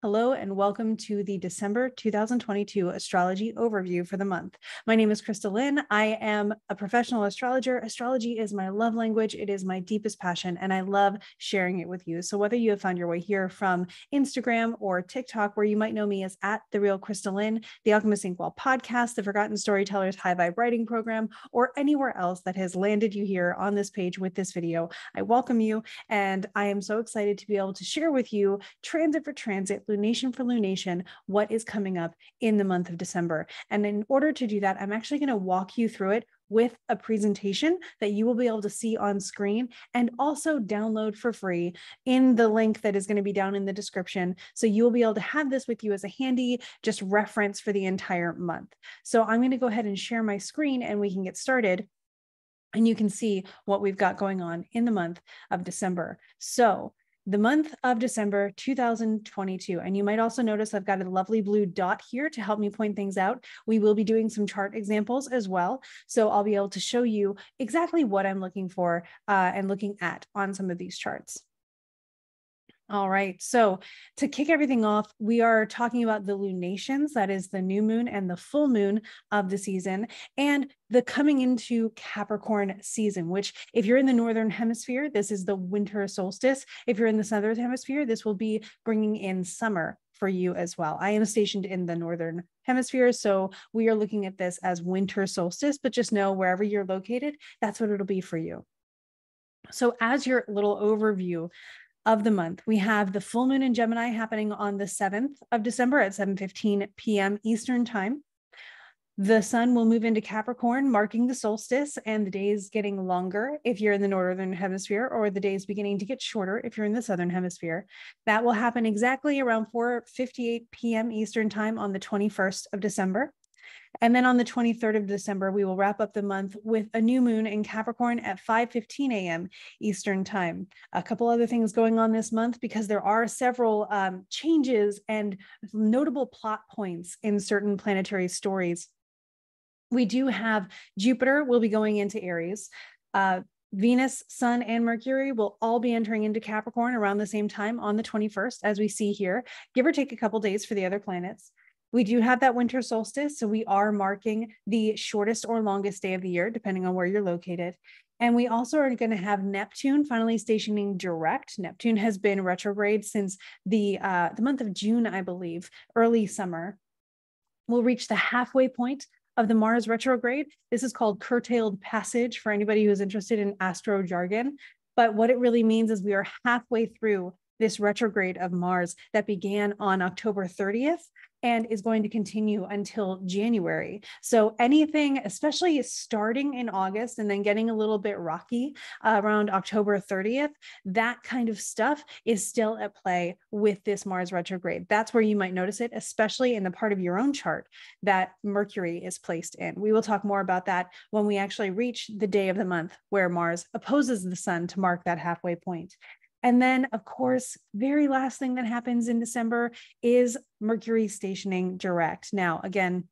Hello, and welcome to the December 2022 astrology overview for the month. My name is Krista Lynn. I am a professional astrologer. Astrology is my love language. It is my deepest passion, and I love sharing it with you. So whether you have found your way here from Instagram or TikTok, where you might know me as @TheRealKristaLynn, the Alchemist Inkwell podcast, the Forgotten Storytellers High Vibe Writing Program, or anywhere else that has landed you here on this page with this video, I welcome you, and I am so excited to be able to share with you transit for transit, lunation for lunation, what is coming up in the month of December. And in order to do that, I'm actually going to walk you through it with a presentation that you will be able to see on screen and also download for free in the link that is going to be down in the description. So you will be able to have this with you as a handy just reference for the entire month. So I'm going to go ahead and share my screen and we can get started. And you can see what we've got going on in the month of December. So the month of December 2022, and you might also notice I've got a lovely blue dot here to help me point things out. We will be doing some chart examples as well. So I'll be able to show you exactly what I'm looking for and looking at on some of these charts. All right, so to kick everything off, we are talking about the lunations, that is the new moon and the full moon of the season, and the coming into Capricorn season, which if you're in the Northern Hemisphere, this is the winter solstice. If you're in the Southern Hemisphere, this will be bringing in summer for you as well. I am stationed in the Northern Hemisphere, so we are looking at this as winter solstice, but just know wherever you're located, that's what it'll be for you. So as your little overview of the month, we have the full moon in Gemini happening on the 7th of December at 7:15 p.m. Eastern time. The sun will move into Capricorn, marking the solstice, and the days getting longer if you're in the Northern Hemisphere, or the days beginning to get shorter if you're in the Southern Hemisphere. That will happen exactly around 4:58 p.m. Eastern time on the 21st of December. And then on the 23rd of December, we will wrap up the month with a new moon in Capricorn at 5:15 a.m. Eastern time. A couple other things going on this month because there are several changes and notable plot points in certain planetary stories. We do have Jupiter will be going into Aries. Venus, Sun, and Mercury will all be entering into Capricorn around the same time on the 21st, as we see here, give or take a couple days for the other planets. We do have that winter solstice, so we are marking the shortest or longest day of the year, depending on where you're located. And we also are going to have Neptune finally stationing direct. Neptune has been retrograde since the month of June, I believe, early summer. We'll reach the halfway point of the Mars retrograde. This is called curtailed passage for anybody who is interested in astro jargon. But what it really means is we are halfway through this retrograde of Mars that began on October 30th and is going to continue until January. So anything, especially starting in August and then getting a little bit rocky around October 30th, that kind of stuff is still at play with this Mars retrograde. That's where you might notice it, especially in the part of your own chart that Mercury is placed in. We will talk more about that when we actually reach the day of the month where Mars opposes the sun to mark that halfway point. And then, of course, very last thing that happens in December is Mercury stationing direct. Now, again,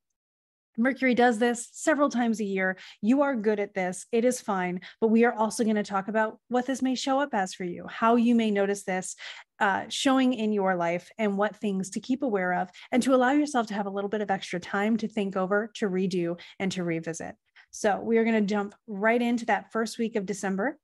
Mercury does this several times a year. You are good at this. It is fine. But we are also going to talk about what this may show up as for you, how you may notice this showing in your life, and what things to keep aware of, and to allow yourself to have a little bit of extra time to think over, to redo, and to revisit. So we are going to jump right into that first week of December.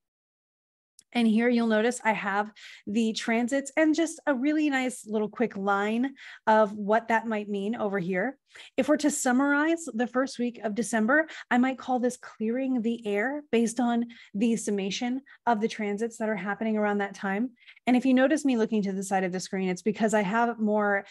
And here you'll notice I have the transits and just a really nice little quick line of what that might mean over here. If we're to summarize the first week of December, I might call this clearing the air based on the summation of the transits that are happening around that time. And if you notice me looking to the side of the screen, it's because I have more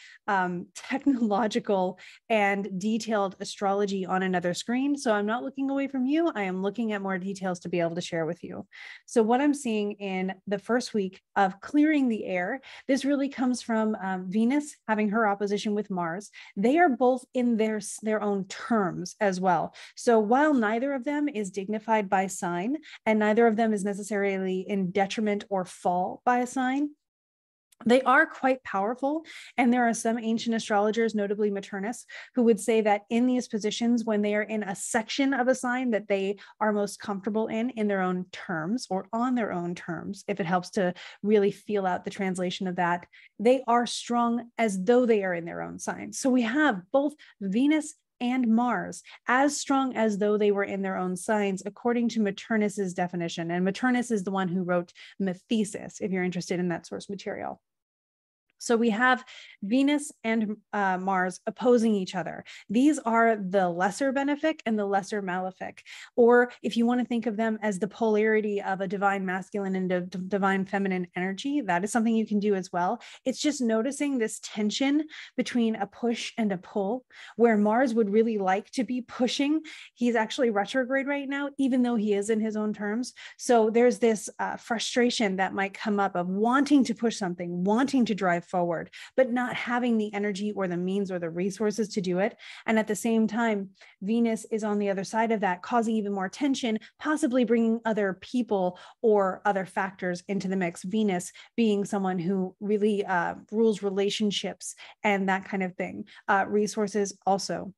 technological and detailed astrology on another screen. So I'm not looking away from you. I am looking at more details to be able to share with you. So what I'm seeing in the first week of clearing the air, this really comes from Venus having her opposition with Mars. They are both in their own terms as well. So while neither of them is dignified by sign, and neither of them is necessarily in detriment or fall by a sign, They are quite powerful. And there are some ancient astrologers, notably Maternus, who would say that in these positions, when they are in a section of a sign that they are most comfortable in their own terms or on their own terms, if it helps to really feel out the translation of that, they are strong as though they are in their own sign. So we have both Venus and Mars as strong as though they were in their own signs, according to Maternus's definition. And Maternus is the one who wrote the thesis, if you're interested in that source material. So we have Venus and Mars opposing each other. These are the lesser benefic and the lesser malefic. Or if you want to think of them as the polarity of a divine masculine and a divine feminine energy, that is something you can do as well. It's just noticing this tension between a push and a pull, where Mars would really like to be pushing. He's actually retrograde right now, even though he is in his own terms. So there's this frustration that might come up of wanting to push something, wanting to drive forward, but not having the energy or the means or the resources to do it. And at the same time, Venus is on the other side of that, causing even more tension, possibly bringing other people or other factors into the mix. Venus being someone who really rules relationships and that kind of thing. Resources also.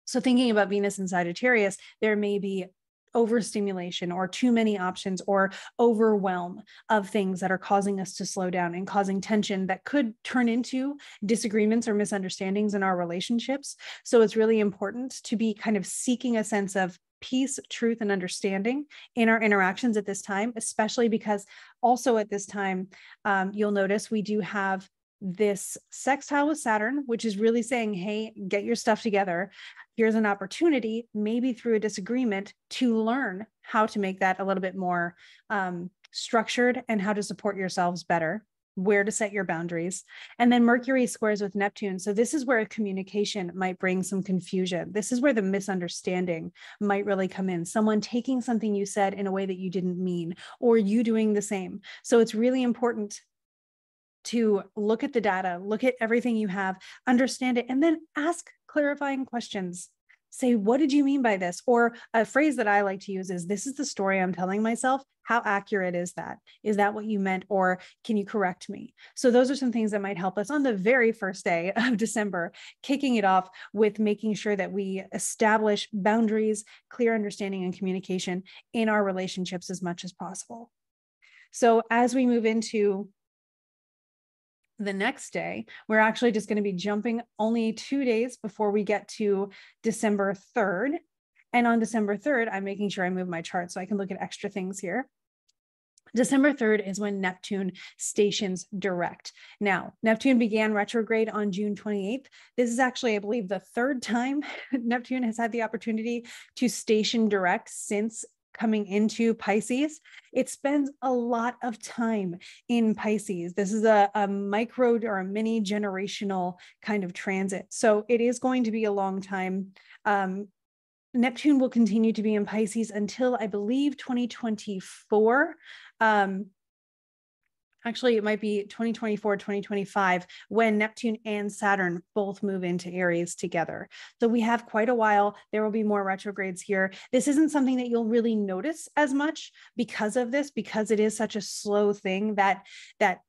So thinking about Venus in Sagittarius, there may be overstimulation or too many options or overwhelm of things that are causing us to slow down and causing tension that could turn into disagreements or misunderstandings in our relationships. So it's really important to be kind of seeking a sense of peace, truth, and understanding in our interactions at this time, especially because also at this time, you'll notice we do have this sextile with Saturn, which is really saying, hey, get your stuff together. Here's an opportunity, maybe through a disagreement, to learn how to make that a little bit more structured and how to support yourselves better, where to set your boundaries. And then Mercury squares with Neptune. So this is where communication might bring some confusion. This is where the misunderstanding might really come in. Someone taking something you said in a way that you didn't mean, or you doing the same. So it's really important to look at the data, look at everything you have, understand it, and then ask clarifying questions. Say, what did you mean by this? Or a phrase that I like to use is, this is the story I'm telling myself. How accurate is that? Is that what you meant? Or can you correct me? So those are some things that might help us on the very first day of December, kicking it off with making sure that we establish boundaries, clear understanding, and communication in our relationships as much as possible. So as we move into the next day, we're actually just going to be jumping only 2 days before we get to December 3rd. And on December 3rd, I'm making sure I move my chart so I can look at extra things here. December 3rd is when Neptune stations direct. Now, Neptune began retrograde on June 28th. This is actually, I believe, the third time Neptune has had the opportunity to station direct since coming into Pisces. It spends a lot of time in Pisces. This is a micro or a mini generational kind of transit. So it is going to be a long time. Neptune will continue to be in Pisces until, I believe, 2024. Actually, it might be 2024, 2025, when Neptune and Saturn both move into Aries together. So we have quite a while. There will be more retrogrades here. This isn't something that you'll really notice as much because of this, because it is such a slow thing that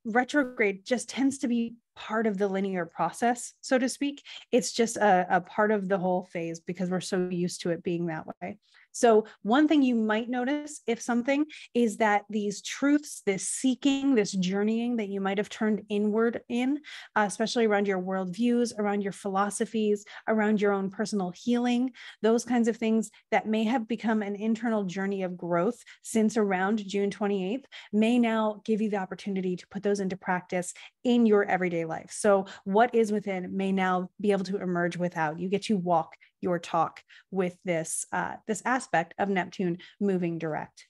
retrograde just tends to be part of the linear process, so to speak. It's just a part of the whole phase because we're so used to it being that way. So one thing you might notice, if something, is that these truths, this seeking, this journeying that you might have turned inward in, especially around your worldviews, around your philosophies, around your own personal healing, those kinds of things that may have become an internal journey of growth since around June 28th, may now give you the opportunity to put those into practice in your everyday life. So what is within may now be able to emerge without. You get to walk your talk with this aspect of Neptune moving direct.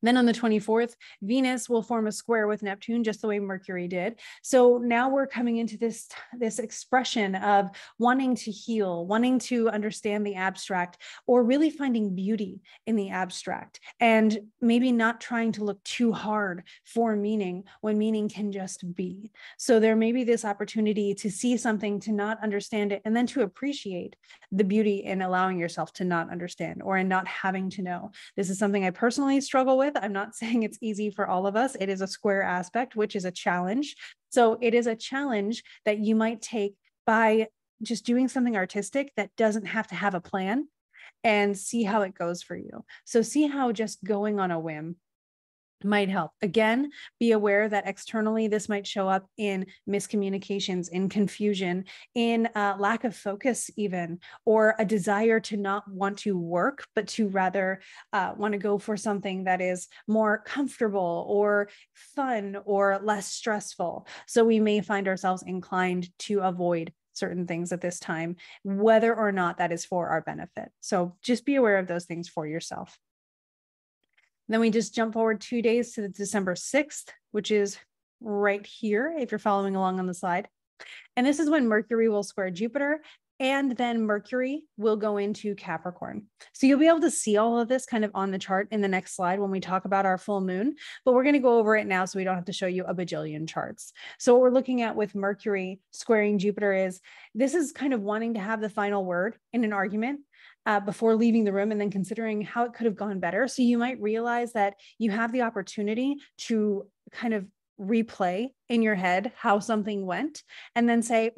Then on the 24th, Venus will form a square with Neptune, just the way Mercury did. So now we're coming into this expression of wanting to heal, wanting to understand the abstract, or really finding beauty in the abstract, and maybe not trying to look too hard for meaning when meaning can just be. So there may be this opportunity to see something, to not understand it, and then to appreciate the beauty in allowing yourself to not understand or in not having to know. This is something I personally struggle struggle with. I'm not saying it's easy for all of us. It is a square aspect, which is a challenge. So it is a challenge that you might take by just doing something artistic that doesn't have to have a plan, and see how it goes for you. So see how just going on a whim might help. Again, be aware that externally this might show up in miscommunications, in confusion, in lack of focus even, or a desire to not want to work, but to rather want to go for something that is more comfortable or fun or less stressful. So we may find ourselves inclined to avoid certain things at this time, whether or not that is for our benefit. So just be aware of those things for yourself. Then we just jump forward 2 days to the December 6th, which is right here, if you're following along on the slide. And this is when Mercury will square Jupiter, and then Mercury will go into Capricorn. So you'll be able to see all of this kind of on the chart in the next slide when we talk about our full moon, but we're going to go over it now so we don't have to show you a bajillion charts. So what we're looking at with Mercury squaring Jupiter is, this is kind of wanting to have the final word in an argument before leaving the room, and then considering how it could have gone better. So you might realize that you have the opportunity to kind of replay in your head how something went, and then say,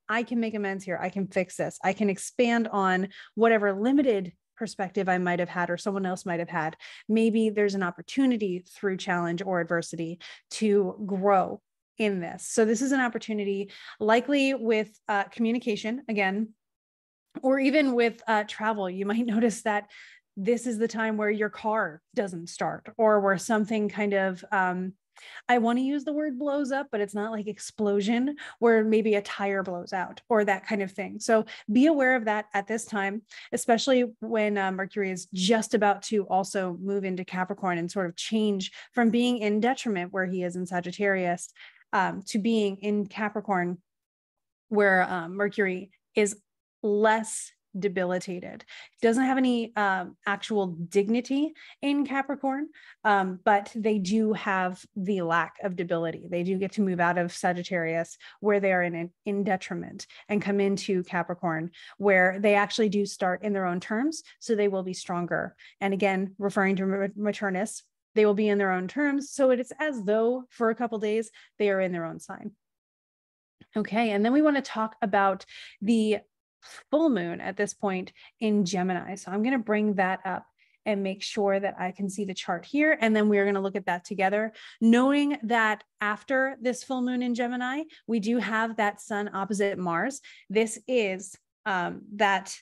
I can make amends here. I can fix this. I can expand on whatever limited perspective I might have had or someone else might have had. Maybe there's an opportunity through challenge or adversity to grow in this. So this is an opportunity, likely with communication again, or even with travel. You might notice that this is the time where your car doesn't start, or where something kind of, I want to use the word blows up, but it's not like explosion, where maybe a tire blows out or that kind of thing. So be aware of that at this time, especially when Mercury is just about to also move into Capricorn and sort of change from being in detriment, where he is in Sagittarius, to being in Capricorn, where Mercury is less debilitated. It doesn't have any actual dignity in Capricorn, but they do have the lack of debility. They do get to move out of Sagittarius, where they are in detriment, and come into Capricorn, where they actually do start in their own terms. So they will be stronger. And again, referring to Maturnus, they will be in their own terms. So it is as though for a couple days they are in their own sign. Okay, and then we want to talk about the full moon at this point in Gemini. So I'm going to bring that up and make sure that I can see the chart here. And then we're going to look at that together, knowing that after this full moon in Gemini, we do have that sun opposite Mars. This is that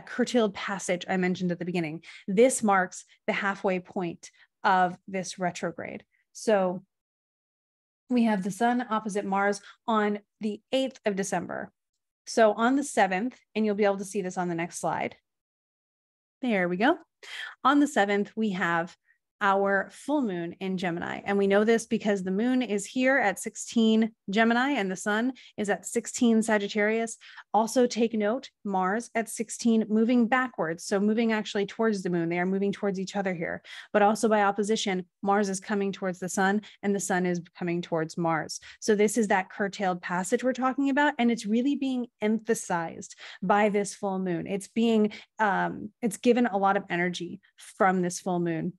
curtailed passage I mentioned at the beginning. This marks the halfway point of this retrograde. So we have the sun opposite Mars on the 8th of December. So on the 7th, and you'll be able to see this on the next slide. There we go. On the 7th, we have our full moon in Gemini. And we know this because the moon is here at 16 Gemini and the sun is at 16 Sagittarius. Also take note, Mars at 16 moving backwards. So moving actually towards the moon. They are moving towards each other here. But also by opposition, Mars is coming towards the sun and the sun is coming towards Mars. So this is that curtailed passage we're talking about. And it's really being emphasized by this full moon. It's being, it's given a lot of energy from this full moon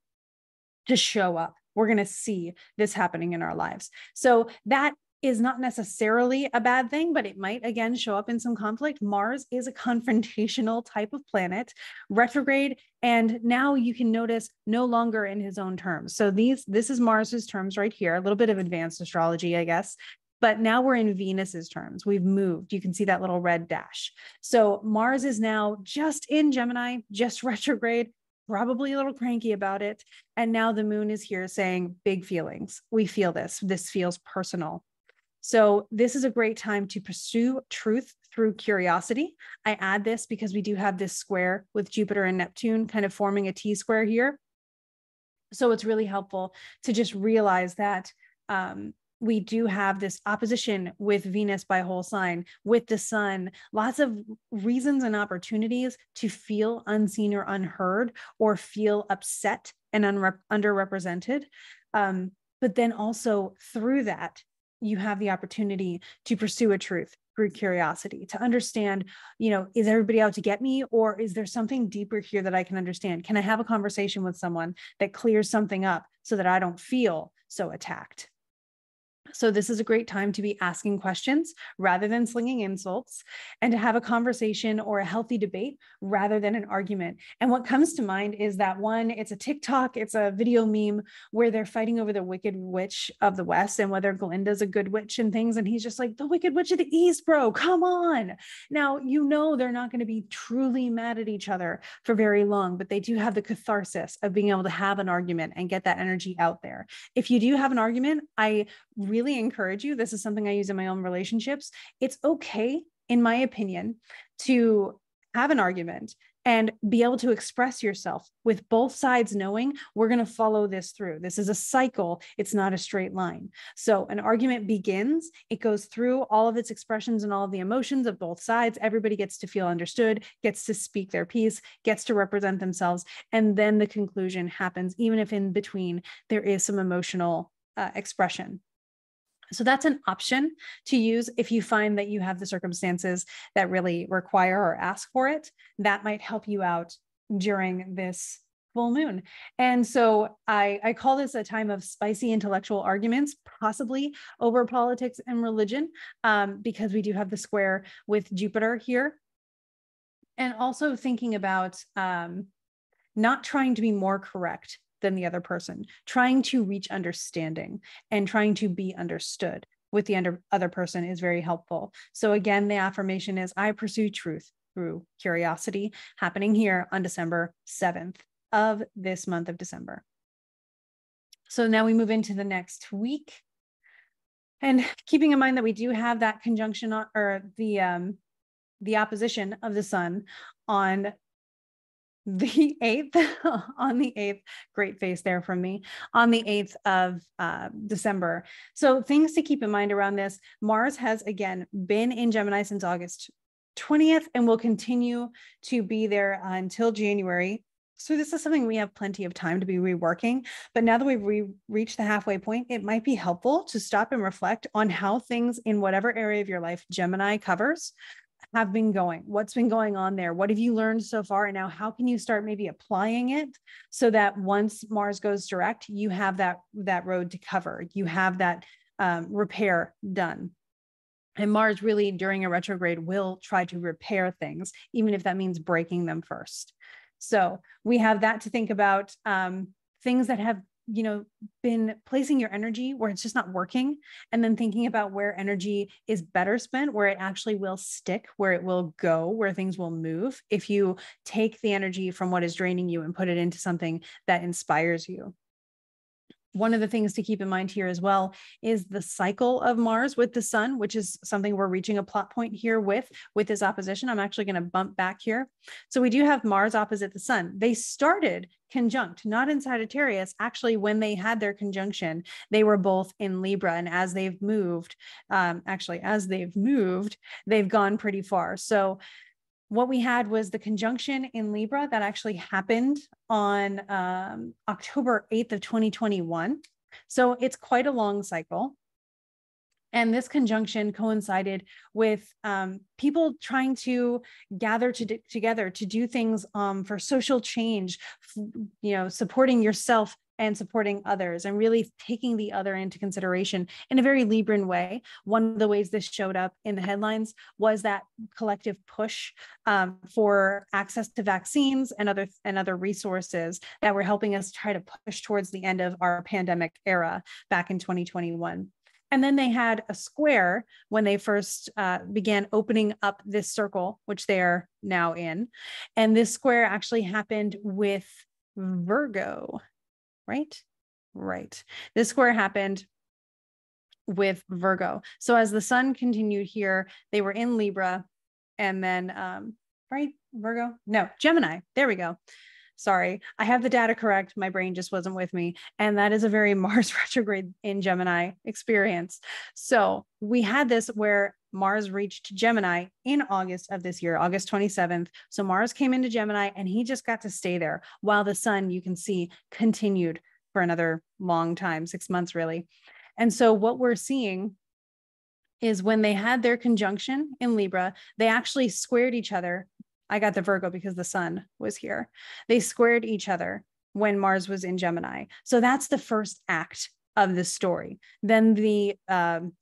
to show up. We're going to see this happening in our lives. So that is not necessarily a bad thing, but it might again show up in some conflict. Mars is a confrontational type of planet, retrograde, and now you can notice no longer in his own terms. So this is Mars's terms right here, a little bit of advanced astrology, I guess. But now we're in Venus's terms. We've moved. You can see that little red dash. So Mars is now just in Gemini, just retrograde, probably a little cranky about it. And now the moon is here saying big feelings. We feel this. This feels personal. So this is a great time to pursue truth through curiosity. I add this because we do have this square with Jupiter and Neptune kind of forming a T-square here. So it's really helpful to just realize that we do have this opposition with Venus by whole sign, with the sun, lots of reasons and opportunities to feel unseen or unheard, or feel upset and underrepresented. But then also through that, you have the opportunity to pursue a truth through curiosity, to understand, is everybody out to get me, or is there something deeper here that I can understand? Can I have a conversation with someone that clears something up so that I don't feel so attacked? So this is a great time to be asking questions rather than slinging insults, and to have a conversation or a healthy debate rather than an argument. And what comes to mind is that one, it's a TikTok, it's a video meme where they're fighting over the Wicked Witch of the West and whether Glinda's a good witch and things. And he's just like, the Wicked Witch of the East, bro, come on. Now, they're not going to be truly mad at each other for very long, but they do have the catharsis of being able to have an argument and get that energy out there. If you do have an argument, I really encourage you. This is something I use in my own relationships. It's okay, in my opinion, to have an argument and be able to express yourself with both sides knowing we're going to follow this through. This is a cycle. It's not a straight line. So an argument begins, it goes through all of its expressions and all of the emotions of both sides. Everybody gets to feel understood, gets to speak their piece, gets to represent themselves. And then the conclusion happens, even if in between there is some emotional expression. So that's an option to use if you find that you have the circumstances that really require or ask for it. That might help you out during this full moon. And so I call this a time of spicy intellectual arguments, possibly over politics and religion, because we do have the square with Jupiter here. And also thinking about not trying to be more correct than the other person, trying to reach understanding and trying to be understood with the other person is very helpful. So again, the affirmation is, I pursue truth through curiosity, happening here on December 7th of this month of December. So now we move into the next week. And keeping in mind that we do have that conjunction or the opposition of the sun on the 8th, on the 8th, great face there from me, on the 8th of December. So things to keep in mind around this: Mars has again been in Gemini since August 20th and will continue to be there until January. So this is something we have plenty of time to be reworking. But now that we've reached the halfway point, it might be helpful to stop and reflect on how things in whatever area of your life Gemini covers have been going. What's been going on there? What have you learned so far? And now how can you start maybe applying it so that once Mars goes direct, you have that road to cover, you have that repair done. And Mars really during a retrograde will try to repair things, even if that means breaking them first. So we have that to think about, things that have been placing your energy where it's just not working, and then thinking about where energy is better spent, where it actually will stick, where it will go, where things will move if you take the energy from what is draining you and put it into something that inspires you. One of the things to keep in mind here as well is the cycle of Mars with the sun, which is something we're reaching a plot point here with this opposition. I'm actually going to bump back here. So we do have Mars opposite the sun. They started conjunct, not in Sagittarius. Actually, when they had their conjunction, they were both in Libra. And as they've moved, they've gone pretty far. So what we had was the conjunction in Libra that actually happened on October 8th of 2021. So it's quite a long cycle. And this conjunction coincided with people trying to gather together to do things for social change, supporting yourself and supporting others, and really taking the other into consideration in a very Libran way. One of the ways this showed up in the headlines was that collective push for access to vaccines and other resources that were helping us try to push towards the end of our pandemic era back in 2021. And then they had a square when they first began opening up this circle, which they are now in. And this square actually happened with Virgo. Right. This square happened with Virgo. So as the sun continued here, they were in Libra, and then, Gemini. There we go. Sorry, I have the data correct. My brain just wasn't with me. And that is a very Mars retrograde in Gemini experience. So we had this where Mars reached Gemini in August of this year, August 27th. So Mars came into Gemini and he just got to stay there while the sun, you can see, continued for another long time, 6 months really. And so what we're seeing is when they had their conjunction in Libra, they actually squared each other. I got the Virgo because the sun was here. They squared each other when Mars was in Gemini. So that's the first act of the story. Then the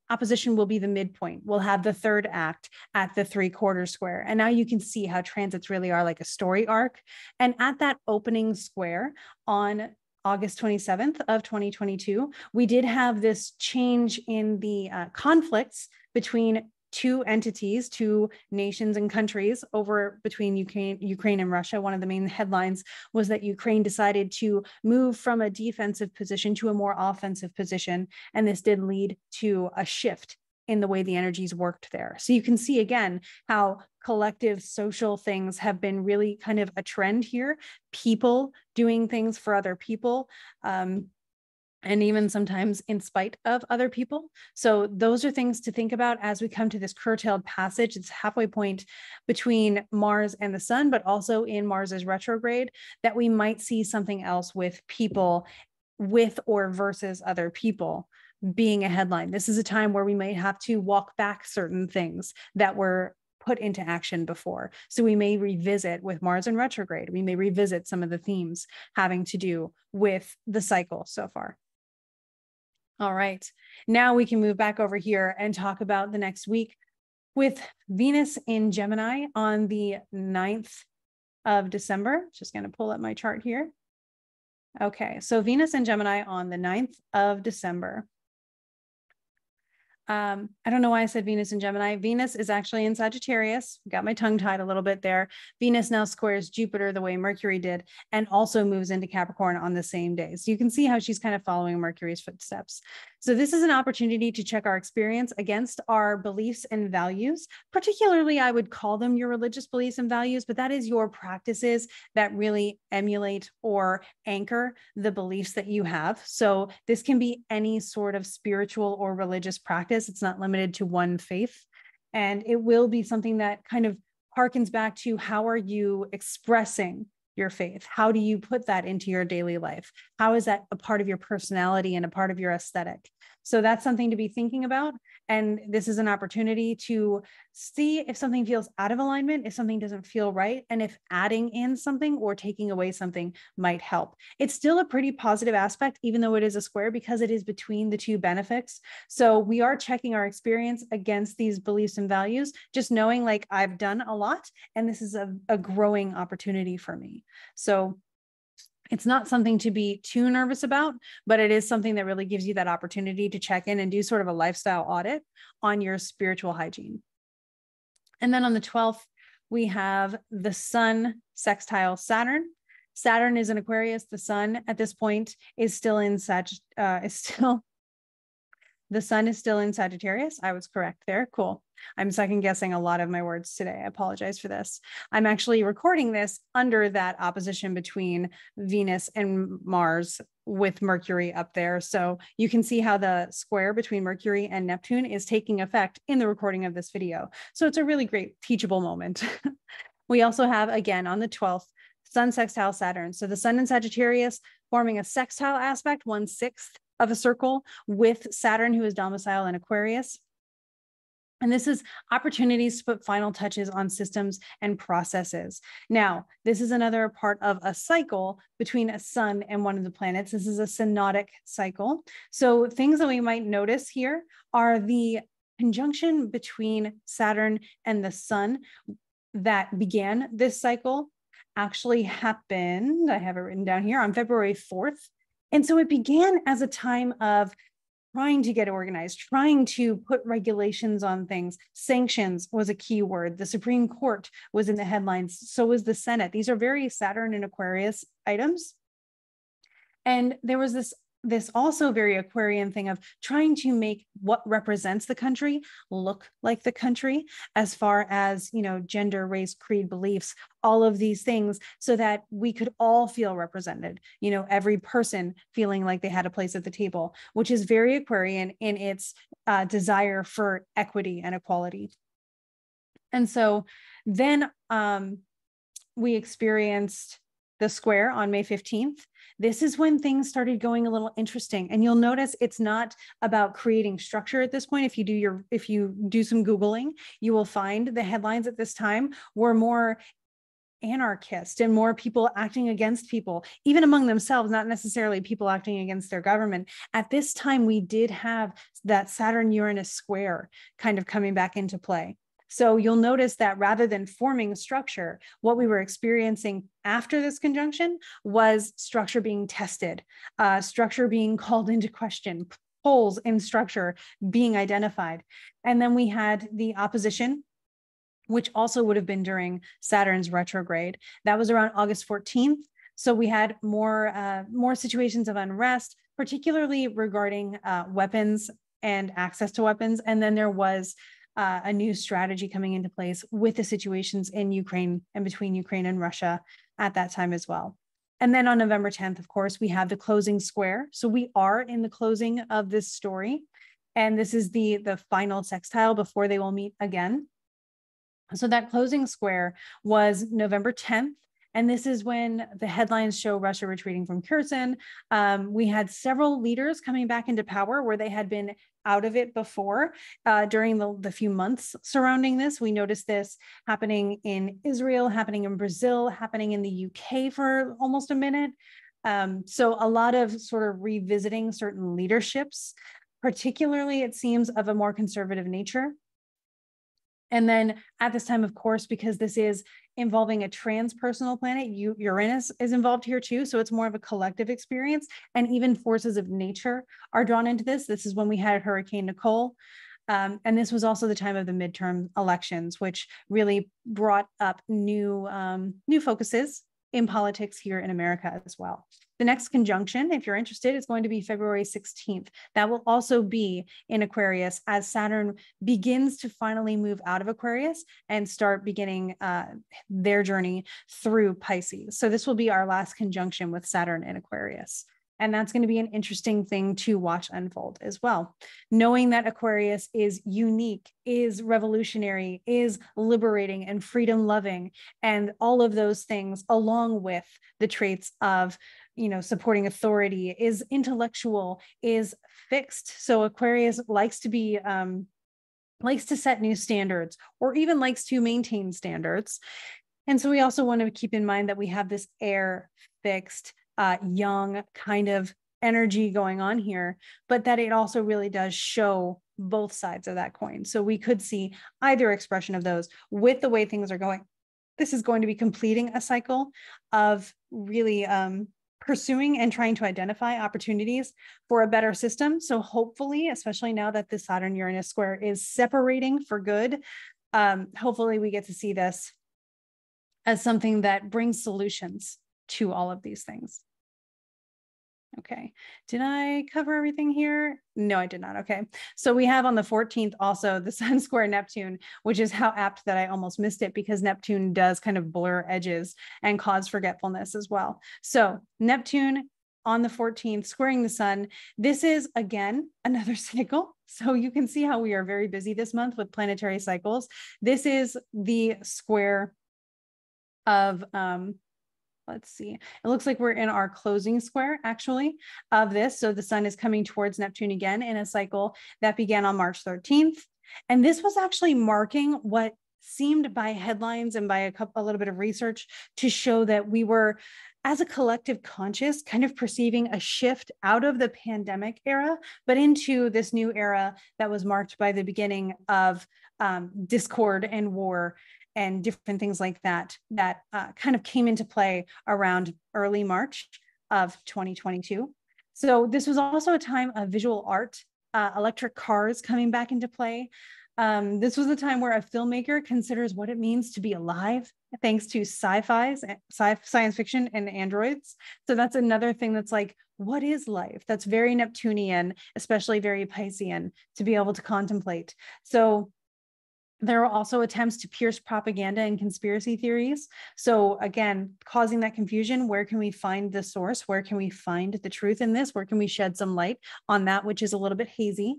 opposition will be the midpoint. We'll have the third act at the 3/4 square. And now you can see how transits really are like a story arc. And at that opening square on August 27th of 2022, we did have this change in the conflicts between two entities, two nations and countries over between Ukraine and Russia. One of the main headlines was that Ukraine decided to move from a defensive position to a more offensive position. And this did lead to a shift in the way the energies worked there. So you can see again how collective social things have been really kind of a trend here. People doing things for other people. And even sometimes in spite of other people. So those are things to think about as we come to this curtailed passage. It's halfway point between Mars and the sun, but also in Mars's retrograde, that we might see something else with people with or versus other people being a headline. This is a time where we might have to walk back certain things that were put into action before. So we may revisit with Mars in retrograde. We may revisit some of the themes having to do with the cycle so far. All right, now we can move back over here and talk about the next week with Venus in Gemini on the 9th of December. Just going to pull up my chart here. Okay, so Venus in Gemini on the 9th of December. I don't know why I said Venus in Gemini. Venus is actually in Sagittarius. Got my tongue tied a little bit there. Venus now squares Jupiter the way Mercury did, and also moves into Capricorn on the same day. So you can see how she's kind of following Mercury's footsteps. So this is an opportunity to check our experience against our beliefs and values. Particularly, I would call them your religious beliefs and values, but that is your practices that really emulate or anchor the beliefs that you have. So this can be any sort of spiritual or religious practice. It's not limited to one faith. And it will be something that kind of harkens back to how are you expressing your faith? How do you put that into your daily life? How is that a part of your personality and a part of your aesthetic? So that's something to be thinking about. And this is an opportunity to see if something feels out of alignment, if something doesn't feel right, and if adding in something or taking away something might help. It's still a pretty positive aspect, even though it is a square, because it is between the two benefics. So we are checking our experience against these beliefs and values, just knowing like I've done a lot, and this is a growing opportunity for me. So it's not something to be too nervous about, but it is something that really gives you that opportunity to check in and do sort of a lifestyle audit on your spiritual hygiene. And then on the 12th, we have the sun sextile Saturn. Saturn is in Aquarius. The sun at this point is still in the sun is still in Sagittarius. I was correct there. Cool. I'm second guessing a lot of my words today. I apologize for this. I'm actually recording this under that opposition between Venus and Mars with Mercury up there. So you can see how the square between Mercury and Neptune is taking effect in the recording of this video. So it's a really great teachable moment. We also have, again, on the 12th, sun sextile Saturn. So the sun in Sagittarius forming a sextile aspect, 1/6 of a circle with Saturn, who is domiciled in Aquarius. And this is opportunities to put final touches on systems and processes. Now, this is another part of a cycle between a sun and one of the planets. This is a synodic cycle. So things that we might notice here are the conjunction between Saturn and the sun that began this cycle actually happened, I have it written down here, on February 4th. And so it began as a time of trying to get organized, trying to put regulations on things. Sanctions was a key word. The Supreme Court was in the headlines. So was the Senate. These are very Saturn and Aquarius items. And there was this also very Aquarian thing of trying to make what represents the country look like the country, as far as, you know, gender, race, creed, beliefs, all of these things, so that we could all feel represented, you know, every person feeling like they had a place at the table, which is very Aquarian in its desire for equity and equality. And so then we experienced the square on May 15th, this is when things started going a little interesting. And you'll notice it's not about creating structure at this point. If you do some Googling, you will find the headlines at this time were more anarchist and more people acting against people, even among themselves, not necessarily people acting against their government. At this time, we did have that Saturn-Uranus square kind of coming back into play. So you'll notice that rather than forming structure, what we were experiencing after this conjunction was structure being tested, structure being called into question, holes in structure being identified. And then we had the opposition, which also would have been during Saturn's retrograde. That was around August 14th. So we had more situations of unrest, particularly regarding weapons and access to weapons. And then there was a new strategy coming into place with the situations in Ukraine and between Ukraine and Russia at that time as well. And then on November 10th, of course, we have the closing square. So we are in the closing of this story. And this is the final sextile before they will meet again. So that closing square was November 10th. And this is when the headlines show Russia retreating from Kherson. We had several leaders coming back into power where they had been out of it before during the few months surrounding this. We noticed this happening in Israel, happening in Brazil, happening in the UK for almost a minute. So a lot of sort of revisiting certain leaderships, particularly it seems of a more conservative nature. And then at this time, of course, because this is involving a transpersonal planet, Uranus is involved here too. So it's more of a collective experience, and even forces of nature are drawn into this. This is when we had Hurricane Nicole. And this was also the time of the midterm elections, which really brought up new focuses in politics here in America as well. The next conjunction, if you're interested, is going to be February 16th. That will also be in Aquarius as Saturn begins to finally move out of Aquarius and start beginning their journey through Pisces. So this will be our last conjunction with Saturn in Aquarius. And that's going to be an interesting thing to watch unfold as well. Knowing that Aquarius is unique, is revolutionary, is liberating and freedom loving, and all of those things, along with the traits of, supporting authority, is intellectual, is fixed. So Aquarius likes to set new standards, or even likes to maintain standards. And so we also want to keep in mind that we have this air fixed, young kind of energy going on here, but that it also really does show both sides of that coin. So we could see either expression of those with the way things are going. This is going to be completing a cycle of really pursuing and trying to identify opportunities for a better system. So hopefully, especially now that the Saturn-Uranus square is separating for good, hopefully we get to see this as something that brings solutions to all of these things. Okay, did I cover everything here? No, I did not. Okay, so we have on the 14th also the Sun square Neptune, which is how apt that I almost missed it, because Neptune does kind of blur edges and cause forgetfulness as well. So Neptune on the 14th squaring the Sun. This is again another cycle. So you can see how we are very busy this month with planetary cycles. This is the square of let's see, it looks like we're in our closing square actually of this. So the Sun is coming towards Neptune again in a cycle that began on March 13th. And this was actually marking what seemed by headlines and by a little bit of research to show that we were, as a collective conscious, kind of perceiving a shift out of the pandemic era, but into this new era that was marked by the beginning of discord and war and different things like that, kind of came into play around early March of 2022. So this was also a time of visual art, electric cars coming back into play. This was a time where a filmmaker considers what it means to be alive, thanks to science fiction and androids. So that's another thing that's like, what is life? That's very Neptunian, especially very Piscean, to be able to contemplate. So there are also attempts to pierce propaganda and conspiracy theories. So again, causing that confusion, where can we find the source? Where can we find the truth in this? Where can we shed some light on that, which is a little bit hazy?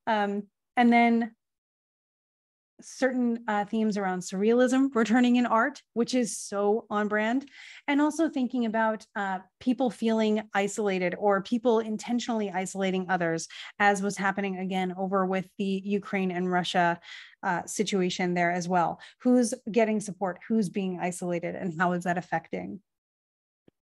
And then certain themes around surrealism returning in art, which is so on brand. And also thinking about people feeling isolated or people intentionally isolating others, as was happening again over with the Ukraine and Russia situation there as well. Who's getting support? Who's being isolated? And how is that affecting?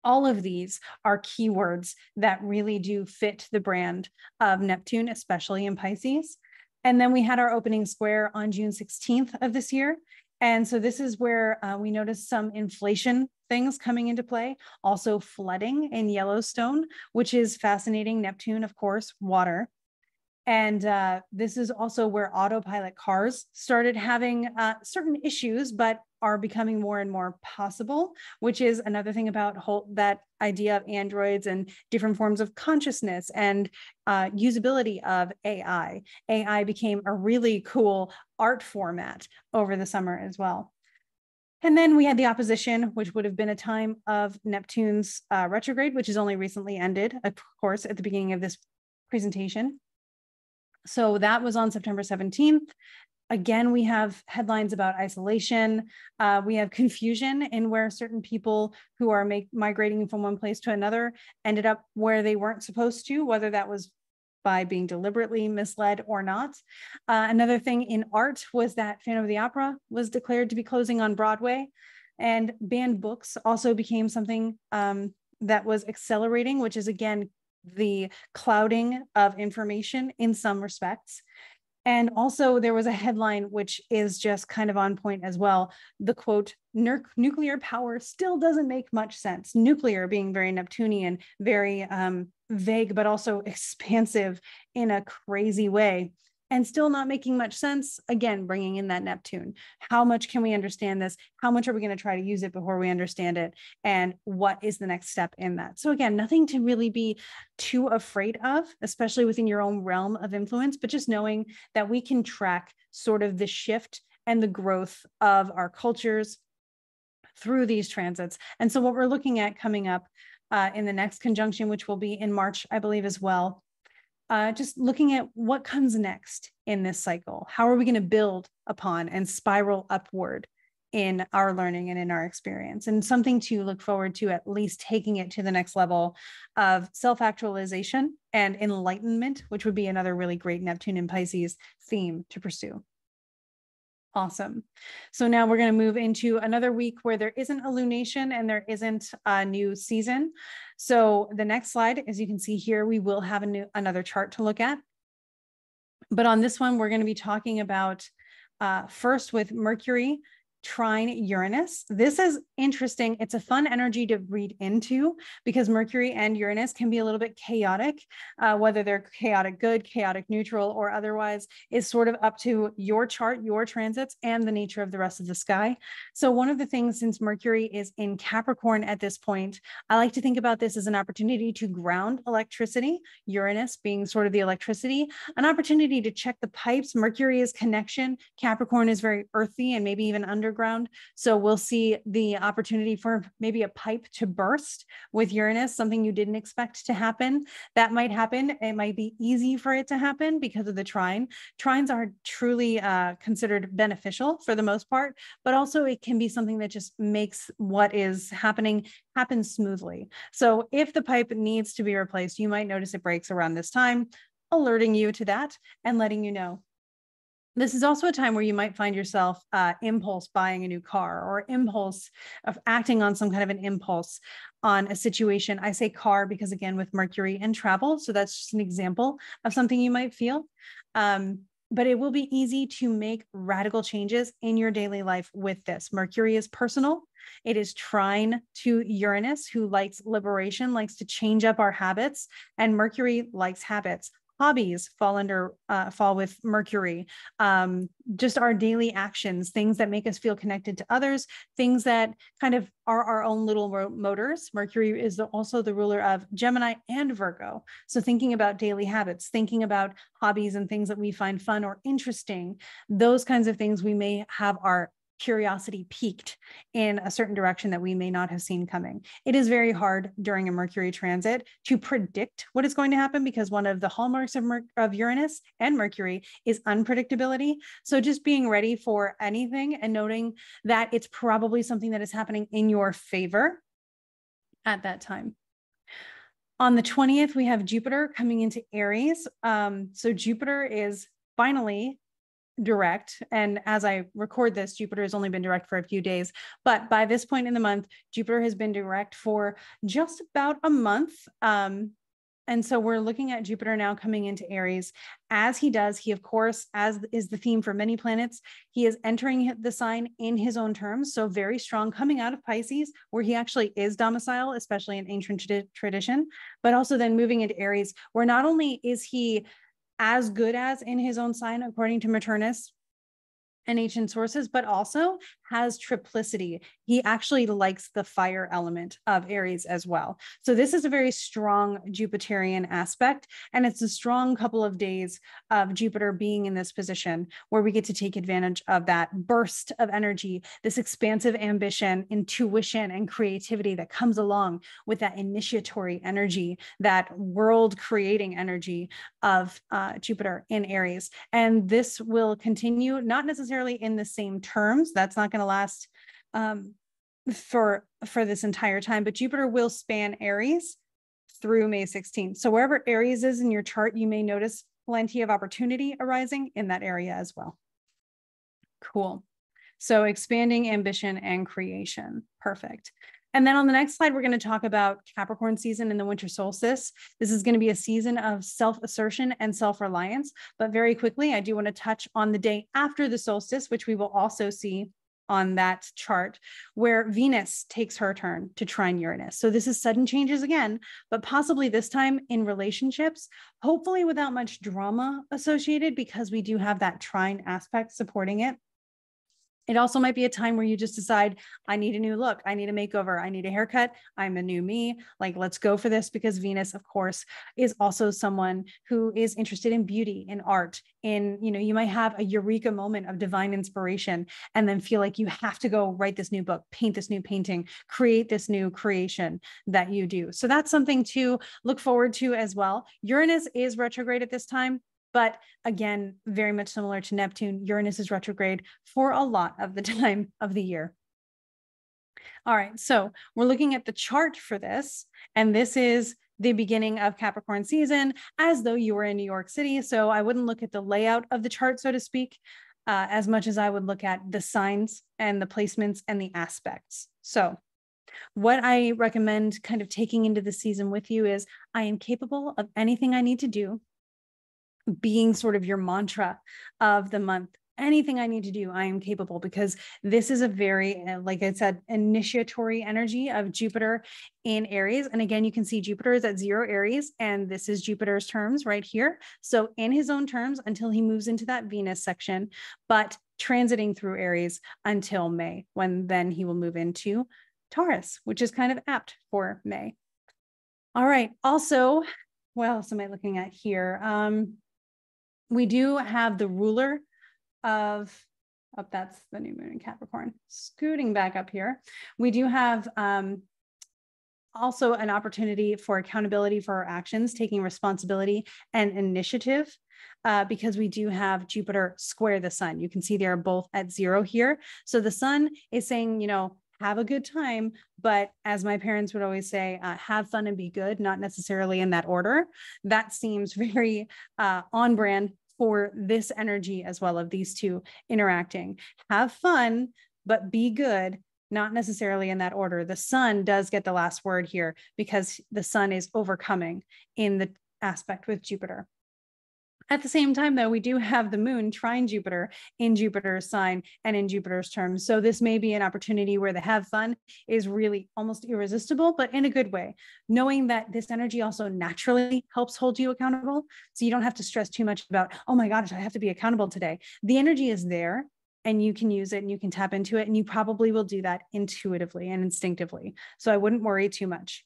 All of these are keywords that really do fit the brand of Neptune, especially in Pisces. And then we had our opening square on June 16th of this year. And so this is where we noticed some inflation things coming into play, also flooding in Yellowstone, which is fascinating. Neptune, of course, water. And this is also where autopilot cars started having certain issues, but are becoming more and more possible, which is another thing about that idea of androids and different forms of consciousness and usability of AI. AI became a really cool art format over the summer as well. And then we had the opposition, which would have been a time of Neptune's retrograde, which has only recently ended, of course, at the beginning of this presentation. So that was on September 17th. Again, we have headlines about isolation. We have confusion in where certain people who are migrating from one place to another ended up where they weren't supposed to, whether that was by being deliberately misled or not. Another thing in art was that Phantom of the Opera was declared to be closing on Broadway, and banned books also became something that was accelerating, which is again, the clouding of information in some respects. And also there was a headline, which is just kind of on point as well. The quote, nuclear power still doesn't make much sense. Nuclear being very Neptunian, very vague, but also expansive in a crazy way. And still not making much sense, again, bringing in that Neptune. How much can we understand this? How much are we going to try to use it before we understand it? And what is the next step in that? So again, nothing to really be too afraid of, especially within your own realm of influence, but just knowing that we can track sort of the shift and the growth of our cultures through these transits. And so what we're looking at coming up in the next conjunction, which will be in March, I believe as well, just looking at what comes next in this cycle. How are we going to build upon and spiral upward in our learning and in our experience? And something to look forward to, at least taking it to the next level of self-actualization and enlightenment, which would be another really great Neptune and Pisces theme to pursue. Awesome. So now we're going to move into another week where there isn't a lunation and there isn't a new season. So the next slide, as you can see here, we will have another chart to look at. But on this one, we're going to be talking about first with Mercury trine Uranus. This is interesting. It's a fun energy to read into because Mercury and Uranus can be a little bit chaotic, whether they're chaotic good, chaotic neutral, or otherwise is sort of up to your chart, your transits, and the nature of the rest of the sky. So one of the things, since Mercury is in Capricorn at this point, I like to think about this as an opportunity to ground electricity, Uranus being sort of the electricity, an opportunity to check the pipes. Mercury is connection. Capricorn is very earthy and maybe even underground. So we'll see the opportunity for maybe a pipe to burst with Uranus, something you didn't expect to happen. That might happen. It might be easy for it to happen because of the trine. Trines are truly considered beneficial for the most part, but also it can be something that just makes what is happening happen smoothly. So if the pipe needs to be replaced, you might notice it breaks around this time, alerting you to that and letting you know. This is also a time where you might find yourself impulse buying a new car or impulse of acting on some kind of an impulse on a situation. I say car because, again, with Mercury and travel. So that's just an example of something you might feel. But it will be easy to make radical changes in your daily life with this. Mercury is personal. It is trine to Uranus, who likes liberation, likes to change up our habits, and Mercury likes habits. Hobbies fall with Mercury, just our daily actions, things that make us feel connected to others, things that kind of are our own little motors. Mercury is also the ruler of Gemini and Virgo. So thinking about daily habits, thinking about hobbies and things that we find fun or interesting, those kinds of things we may have our curiosity piqued in a certain direction that we may not have seen coming. It is very hard during a Mercury transit to predict what is going to happen, because one of the hallmarks of Uranus and Mercury is unpredictability. So just being ready for anything and noting that it's probably something that is happening in your favor at that time. On the 20th, we have Jupiter coming into Aries. So Jupiter is finally direct. And as I record this, Jupiter has only been direct for a few days. But by this point in the month, Jupiter has been direct for just about a month. And so we're looking at Jupiter now coming into Aries. As he does, he, of course, as is the theme for many planets, he is entering the sign in his own terms. So very strong coming out of Pisces, where he actually is domicile, especially in ancient tradition, but also then moving into Aries, where not only is he as good as in his own sign, according to Maternus and ancient sources, but also has triplicity. He actually likes the fire element of Aries as well. So this is a very strong Jupiterian aspect, and it's a strong couple of days of Jupiter being in this position where we get to take advantage of that burst of energy, this expansive ambition, intuition, and creativity that comes along with that initiatory energy, that world creating energy of Jupiter in Aries. And this will continue, not necessarily in the same terms. That's not going to last for this entire time, but Jupiter will span Aries through May 16th. So wherever Aries is in your chart, you may notice plenty of opportunity arising in that area as well. Cool. So expanding ambition and creation. Perfect. And then on the next slide, we're going to talk about Capricorn season and the winter solstice. This is going to be a season of self-assertion and self-reliance. But very quickly, I do want to touch on the day after the solstice, which we will also see on that chart, where Venus takes her turn to trine Uranus. So this is sudden changes again, but possibly this time in relationships, hopefully without much drama associated, because we do have that trine aspect supporting it. It also might be a time where you just decide, I need a new look. I need a makeover. I need a haircut. I'm a new me. Like, let's go for this, because Venus, of course, is also someone who is interested in beauty, in art, in, you might have a eureka moment of divine inspiration and then feel like you have to go write this new book, paint this new painting, create this new creation that you do. So that's something to look forward to as well. Uranus is retrograde at this time. But again, very much similar to Neptune, Uranus is retrograde for a lot of the time of the year. All right, so we're looking at the chart for this, and this is the beginning of Capricorn season, as though you were in New York City. So I wouldn't look at the layout of the chart, so to speak, as much as I would look at the signs and the placements and the aspects. So what I recommend kind of taking into the season with you is, I am capable of anything I need to do, being sort of your mantra of the month. Anything I need to do, I am capable, because this is a very, like I said, initiatory energy of Jupiter in Aries. And again, you can see Jupiter is at 0 Aries, and this is Jupiter's terms right here. So in his own terms until he moves into that Venus section, but transiting through Aries until May, when then he will move into Taurus, which is kind of apt for May. All right. Also, what else am I looking at here? We do have the ruler of, that's the new moon in Capricorn. Scooting back up here. We do have also an opportunity for accountability for our actions, taking responsibility and initiative, because we do have Jupiter square the sun. You can see they are both at 0 here. So the sun is saying, have a good time, but as my parents would always say, have fun and be good, not necessarily in that order. That seems very on brand for this energy as well, of these two interacting. Have fun, but be good, not necessarily in that order. The sun does get the last word here, because the sun is overcoming in the aspect with Jupiter. At the same time, though, we do have the moon trine Jupiter in Jupiter's sign and in Jupiter's terms. So this may be an opportunity where the have fun is really almost irresistible, but in a good way, knowing that this energy also naturally helps hold you accountable. So you don't have to stress too much about, oh my gosh, I have to be accountable today. The energy is there, and you can use it and you can tap into it, and you probably will do that intuitively and instinctively. So I wouldn't worry too much.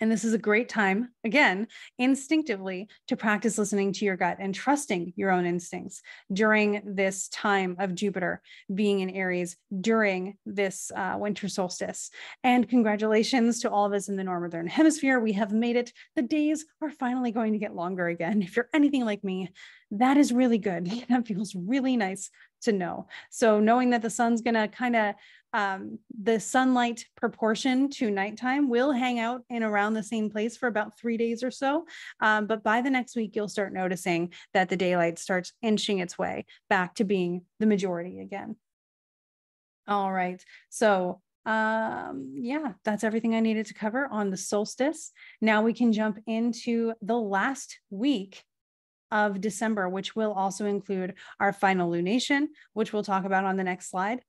And this is a great time, again, instinctively, to practice listening to your gut and trusting your own instincts during this time of Jupiter being in Aries during this winter solstice. And congratulations to all of us in the Northern Hemisphere. We have made it. The days are finally going to get longer again. If you're anything like me, that is really good. That feels really nice to know. So knowing that the sun's going to kind of the sunlight proportion to nighttime will hang out in around the same place for about 3 days or so. But by the next week, you'll start noticing that the daylight starts inching its way back to being the majority again. All right. So yeah, that's everything I needed to cover on the solstice. Now we can jump into the last week of December, which will also include our final lunation, which we'll talk about on the next slide.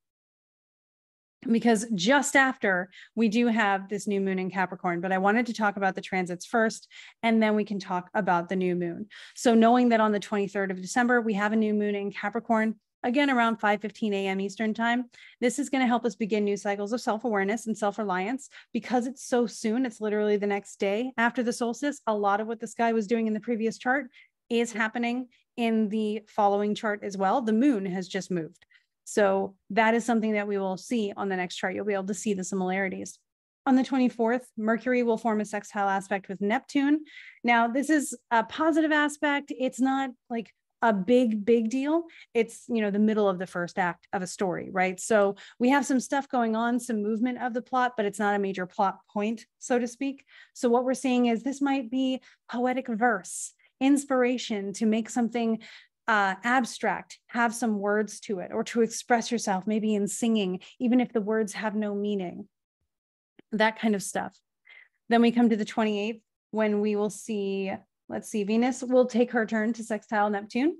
Because just after we do have this new moon in Capricorn, but I wanted to talk about the transits first, and then we can talk about the new moon. So knowing that on the 23rd of December, we have a new moon in Capricorn, again, around 5:15 a.m. Eastern time. This is going to help us begin new cycles of self-awareness and self-reliance. Because it's so soon, it's literally the next day after the solstice. A lot of what the sky was doing in the previous chart is happening in the following chart as well. The moon has just moved. So that is something that we will see on the next chart. You'll be able to see the similarities. On the 24th, Mercury will form a sextile aspect with Neptune. Now, this is a positive aspect. It's not like a big deal. It's, you know, the middle of the first act of a story, right? So we have some stuff going on, some movement of the plot, but it's not a major plot point, so to speak. So what we're seeing is this might be poetic verse, inspiration to make something abstract, have some words to it, or to express yourself, maybe in singing, even if the words have no meaning, that kind of stuff. Then we come to the 28th when we will see, let's see, Venus will take her turn to sextile Neptune,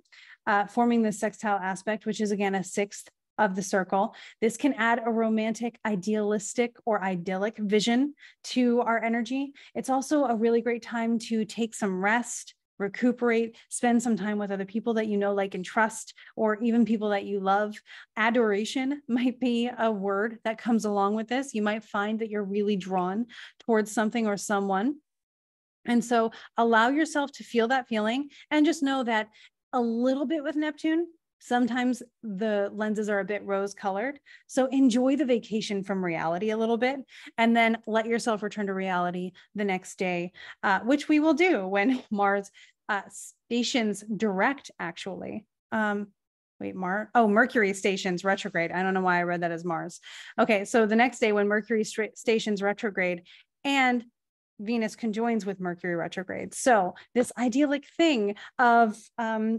forming the sextile aspect, which is again a sixth of the circle. This can add a romantic, idealistic, or idyllic vision to our energy. It's also a really great time to take some rest, recuperate, spend some time with other people that you know, like, and trust, or even people that you love. Adoration might be a word that comes along with this. You might find that you're really drawn towards something or someone. And so allow yourself to feel that feeling, and just know that a little bit with Neptune, sometimes the lenses are a bit rose colored. So enjoy the vacation from reality a little bit, and then let yourself return to reality the next day, which we will do when Mars stations direct, actually. Mercury stations retrograde. I don't know why I read that as Mars. Okay, so the next day when Mercury stations retrograde and Venus conjoins with Mercury retrograde. So this idyllic thing of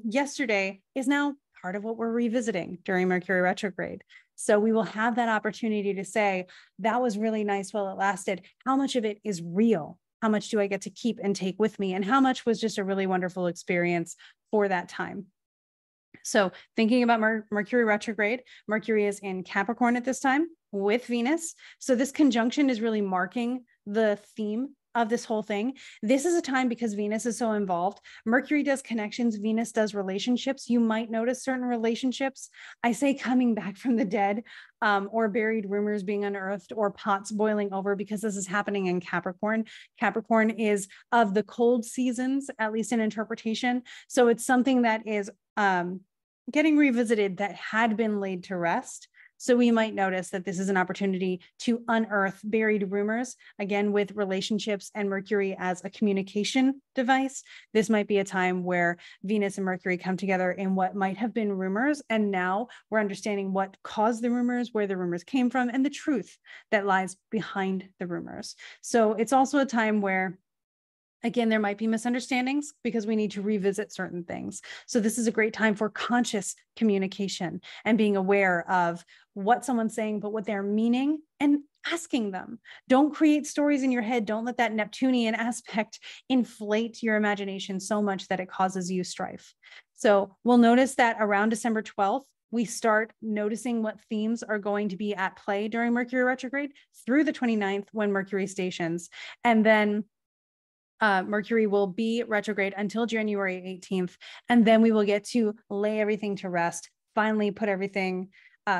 yesterday is now part of what we're revisiting during Mercury retrograde. So we will have that opportunity to say, that was really nice while it lasted. How much of it is real? How much do I get to keep and take with me? And how much was just a really wonderful experience for that time? So thinking about Mercury retrograde, Mercury is in Capricorn at this time with Venus. So this conjunction is really marking the theme of this whole thing. This is a time, because Venus is so involved. Mercury does connections, Venus does relationships. You might notice certain relationships, I say, coming back from the dead, or buried rumors being unearthed, or pots boiling over, because this is happening in Capricorn. Capricorn is of the cold seasons, at least in interpretation. So it's something that is getting revisited, that had been laid to rest. So we might notice that this is an opportunity to unearth buried rumors, again, with relationships and Mercury as a communication device. This might be a time where Venus and Mercury come together in what might have been rumors, and now we're understanding what caused the rumors, where the rumors came from, and the truth that lies behind the rumors. So it's also a time where, again, there might be misunderstandings, because we need to revisit certain things. So this is a great time for conscious communication and being aware of what someone's saying, but what they're meaning, and asking them. Don't create stories in your head. Don't let that Neptunian aspect inflate your imagination so much that it causes you strife. So we'll notice that around December 12th, we start noticing what themes are going to be at play during Mercury retrograde through the 29th when Mercury stations. And then Mercury will be retrograde until January 18th. And then we will get to lay everything to rest, finally put everything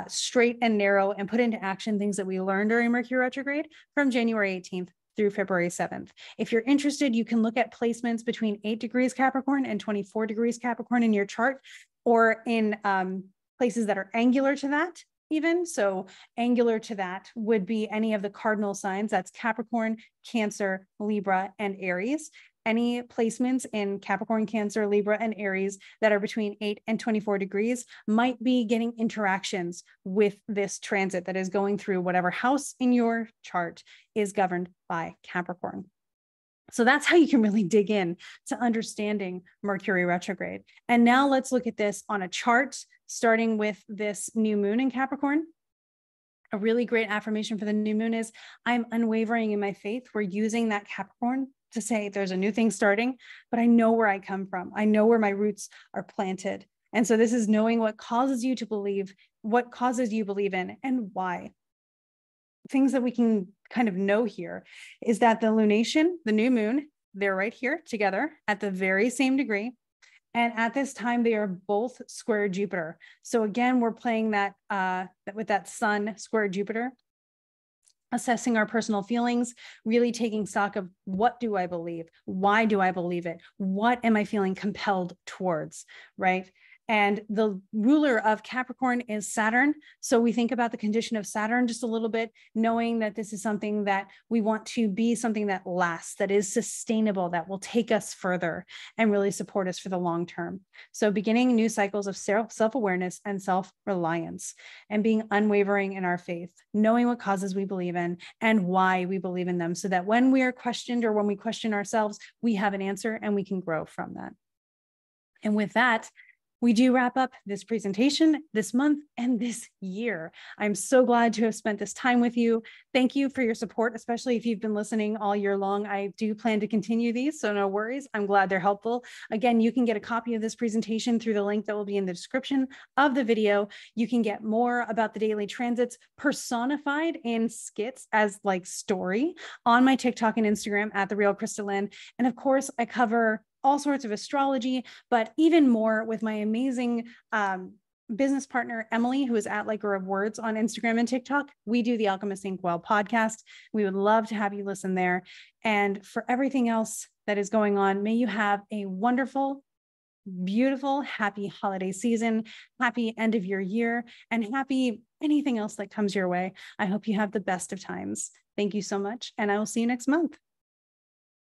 straight and narrow, and put into action things that we learned during Mercury retrograde from January 18th through February 7th. If you're interested, you can look at placements between 8 degrees Capricorn and 24 degrees Capricorn in your chart, or in places that are angular to that even. So angular to that would be any of the cardinal signs. That's Capricorn, Cancer, Libra, and Aries. Any placements in Capricorn, Cancer, Libra, and Aries that are between 8 and 24 degrees might be getting interactions with this transit that is going through whatever house in your chart is governed by Capricorn. So that's how you can really dig in to understanding Mercury retrograde. And now let's look at this on a chart, starting with this new moon in Capricorn. A really great affirmation for the new moon is, I'm unwavering in my faith. We're using that Capricorn to say there's a new thing starting, but I know where I come from. I know where my roots are planted. And so this is knowing what causes you to believe, what causes you believe in, and why. Things that we can kind of know here is that the lunation, the new moon, they're right here together at the very same degree. And at this time, they are both square Jupiter. So again, we're playing that with that sun square Jupiter, assessing our personal feelings, really taking stock of, what do I believe? Why do I believe it? What am I feeling compelled towards, right? And the ruler of Capricorn is Saturn. So we think about the condition of Saturn just a little bit, knowing that this is something that we want to be something that lasts, that is sustainable, that will take us further and really support us for the long term. So beginning new cycles of self-awareness and self-reliance, and being unwavering in our faith, knowing what causes we believe in and why we believe in them, so that when we are questioned or when we question ourselves, we have an answer and we can grow from that. And with that, we do wrap up this presentation this month and this year. I'm so glad to have spent this time with you. Thank you for your support, especially if you've been listening all year long. I do plan to continue these, so no worries. I'm glad they're helpful. Again, you can get a copy of this presentation through the link that will be in the description of the video. You can get more about the daily transits personified in skits as like story on my TikTok and Instagram at The Real Crystalline. And of course, I cover all sorts of astrology, but even more with my amazing business partner, Emily, who is at Liker of Words on Instagram and TikTok. We do the Alchemist Inkwell podcast. We would love to have you listen there. And for everything else that is going on, may you have a wonderful, beautiful, happy holiday season, happy end of your year, and happy anything else that comes your way. I hope you have the best of times. Thank you so much, and I will see you next month.